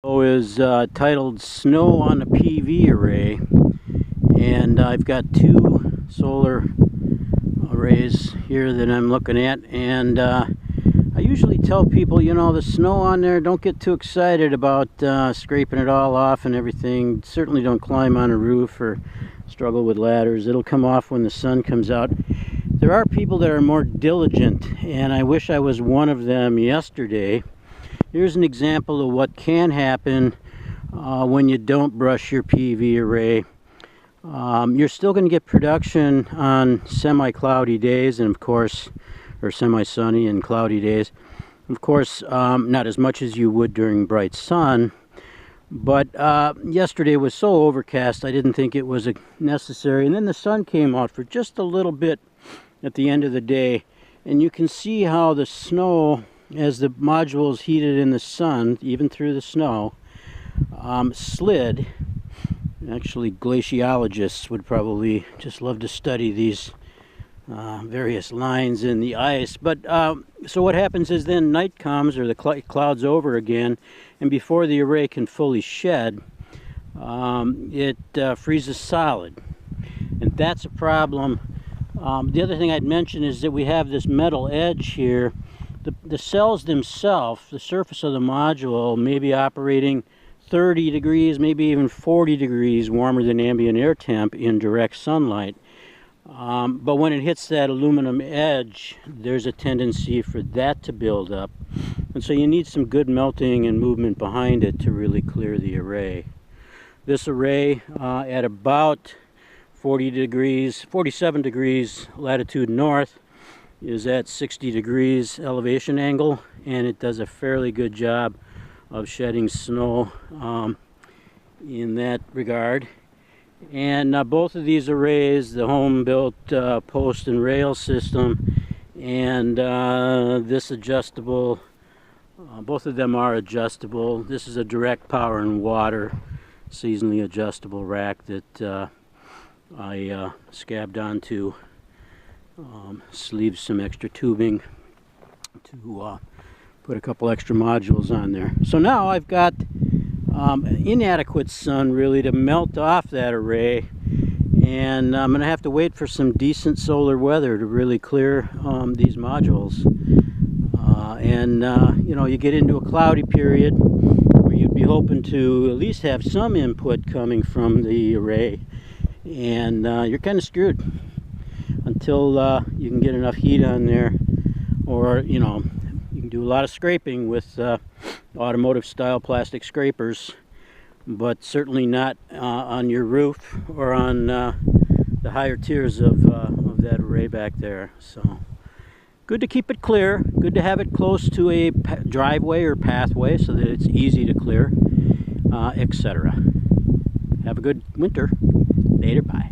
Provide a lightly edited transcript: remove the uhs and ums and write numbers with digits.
Is titled Snow on the PV Array, and I've got two solar arrays here that I'm looking at, and I usually tell people, you know, the snow on there, don't get too excited about scraping it all off and everything. Certainly don't climb on a roof or struggle with ladders. It'll come off when the sun comes out. There are people that are more diligent, and I wish I was one of them yesterday. Here's an example of what can happen when you don't brush your PV array. You're still going to get production on semi-cloudy days, and of course, or semi-sunny and cloudy days. Of course, not as much as you would during bright sun. But yesterday was so overcast, I didn't think it was necessary. And then the sun came out for just a little bit at the end of the day, and you can see how the snow, as the module is heated in the sun, even through the snow, slid. Actually, glaciologists would probably just love to study these various lines in the ice. But so what happens is then night comes, or the clouds over again, and before the array can fully shed, it freezes solid. And that's a problem. The other thing I'd mention is that we have this metal edge here. The cells themselves, the surface of the module, may be operating 30 degrees, maybe even 40 degrees warmer than ambient air temp in direct sunlight. But when it hits that aluminum edge, there's a tendency for that to build up. And so you need some good melting and movement behind it to really clear the array. This array at about 47 degrees latitude north, is at 60 degrees elevation angle, and it does a fairly good job of shedding snow in that regard. And both of these arrays, the home-built post and rail system and this adjustable, both of them are adjustable. This is a direct power and water seasonally adjustable rack that I scabbed onto sleeves some extra tubing to put a couple extra modules on there. So now I've got inadequate sun really to melt off that array, and I'm going to have to wait for some decent solar weather to really clear these modules. You know, you get into a cloudy period where you'd be hoping to at least have some input coming from the array, and you're kind of screwed until you can get enough heat on there, or you know, you can do a lot of scraping with automotive style plastic scrapers, but certainly not on your roof or on the higher tiers of that array back there. So good to keep it clear, good to have it close to a driveway or pathway so that it's easy to clear, etc. Have a good winter. Later, bye.